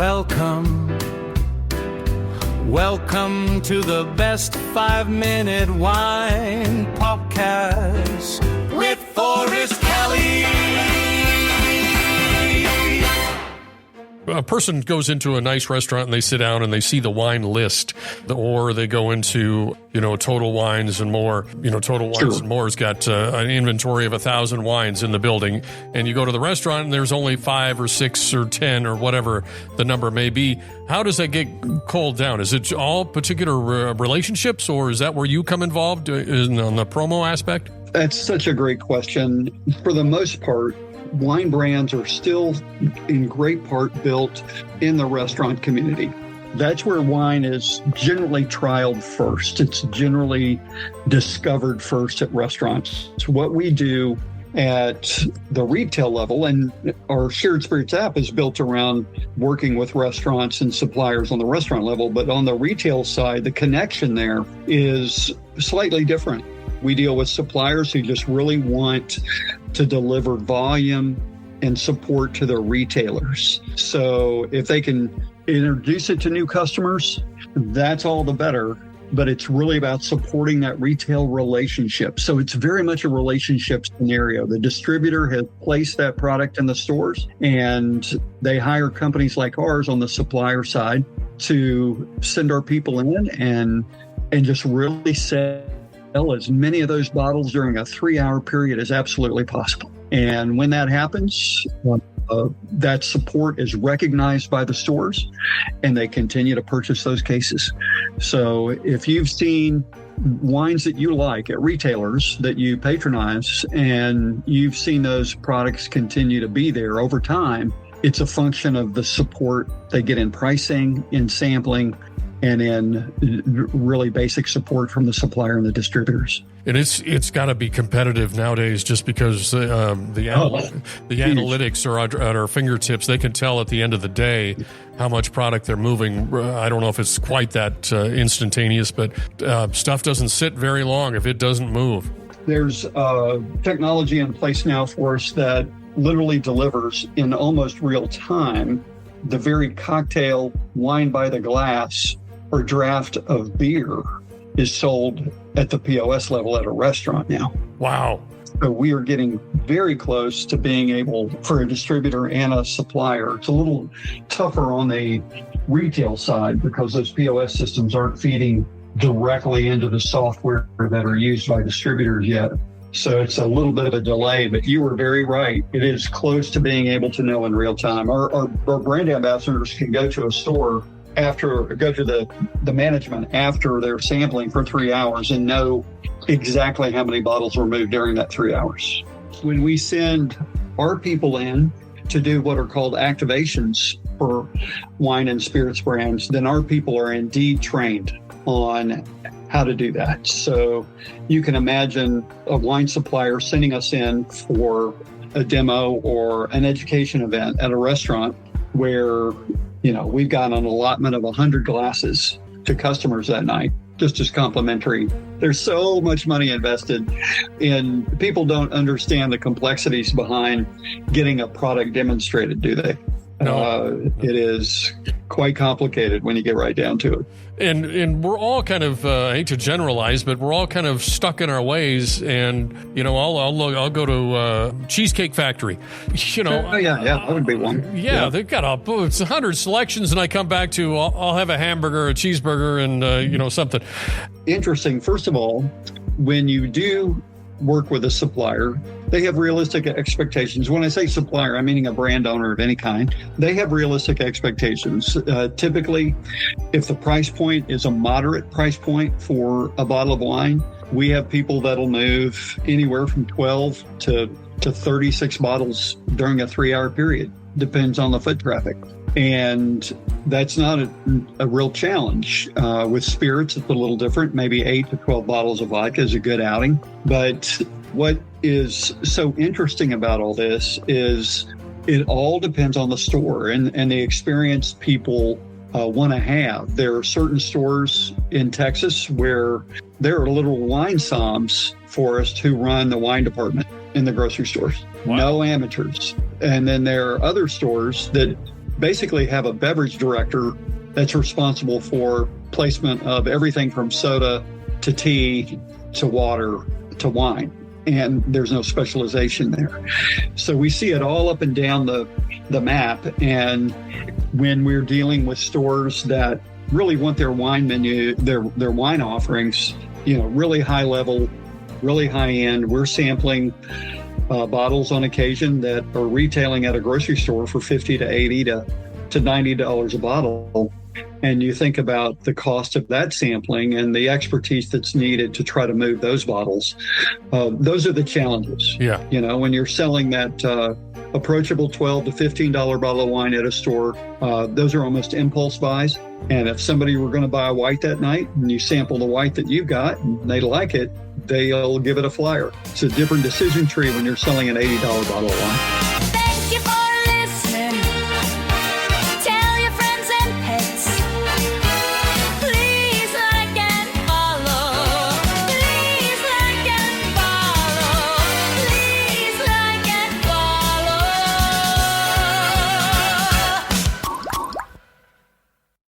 welcome. Welcome to the best 5-minute wine podcast with Forrest Kelly. A person goes into a nice restaurant and they sit down and they see the wine list, or they go into, Total Wines and More. Total Wines and More has got an inventory of 1,000 wines in the building, and you go to the restaurant and there's only 5 or 6 or 10 or whatever the number may be. How does that get culled down? Is it all particular relationships, or is that where you come involved on the promo aspect? That's such a great question. For the most part, wine brands are still in great part built in the restaurant community. That's where wine is generally trialed first. It's generally discovered first at restaurants. So what we do at the retail level, and our Shared Spirits app is built around working with restaurants and suppliers on the restaurant level, but on the retail side, the connection there is slightly different. We deal with suppliers who just really want to deliver volume and support to their retailers. So if they can introduce it to new customers, that's all the better. But it's really about supporting that retail relationship. So it's very much a relationship scenario. The distributor has placed that product in the stores, and they hire companies like ours on the supplier side to send our people in and just really sell as many of those bottles during a 3-hour period as absolutely possible. And when that happens, that support is recognized by the stores, and they continue to purchase those cases. So if you've seen wines that you like at retailers that you patronize, and you've seen those products continue to be there over time, it's a function of the support they get in pricing, in sampling, and in really basic support from the supplier and the distributors. And it's got to be competitive nowadays, just because the analytics are at our fingertips. They can tell at the end of the day how much product they're moving. I don't know if it's quite that instantaneous, but stuff doesn't sit very long if it doesn't move. There's technology in place now for us that literally delivers in almost real time the very cocktail, wine by the glass, or draft of beer is sold at the POS level at a restaurant now. Wow. So we are getting very close to being able, for a distributor and a supplier. It's a little tougher on the retail side because those POS systems aren't feeding directly into the software that are used by distributors yet. So it's a little bit of a delay, but you were very right. It is close to being able to know in real time. Our brand ambassadors can go to a store go to the management after they're sampling for 3 hours and know exactly how many bottles were moved during that 3 hours. When we send our people in to do what are called activations for wine and spirits brands, then our people are indeed trained on how to do that. So you can imagine a wine supplier sending us in for a demo or an education event at a restaurant where we've got an allotment of 100 glasses to customers that night, just as complimentary. There's so much money invested in, people don't understand the complexities behind getting a product demonstrated, do they? No. It is quite complicated when you get right down to it. And we're all kind of, I hate to generalize, but we're all kind of stuck in our ways. And, I'll go to Cheesecake Factory, Oh, yeah, that would be one. Yeah, they've got 100 selections, and I come back to, I'll have a hamburger, a cheeseburger, and, something. Interesting. First of all, when you do work with a supplier, they have realistic expectations. When I say supplier, I'm meaning a brand owner of any kind. They have realistic expectations. Typically, if the price point is a moderate price point for a bottle of wine, we have people that'll move anywhere from 12 to 36 bottles during a 3-hour period. Depends on the foot traffic. And that's not a real challenge. With spirits, it's a little different. Maybe 8 to 12 bottles of vodka is a good outing. But what is so interesting about all this is it all depends on the store and the experience people want to have. There are certain stores in Texas where there are little wine somms for us who run the wine department in the grocery stores. Wow. No amateurs. And then there are other stores that basically have a beverage director that's responsible for placement of everything from soda to tea to water to wine. And there's no specialization there. So we see it all up and down the map. And when we're dealing with stores that really want their wine menu, their wine offerings, really high level, really high end, we're sampling bottles on occasion that are retailing at a grocery store for $50 to $80 to $90 a bottle. And you think about the cost of that sampling and the expertise that's needed to try to move those bottles. Those are the challenges. Yeah. When you're selling that approachable $12 to $15 bottle of wine at a store, those are almost impulse buys. And if somebody were going to buy a white that night and you sample the white that you've got and they like it, they'll give it a flyer. It's a different decision tree when you're selling an $80 bottle of wine.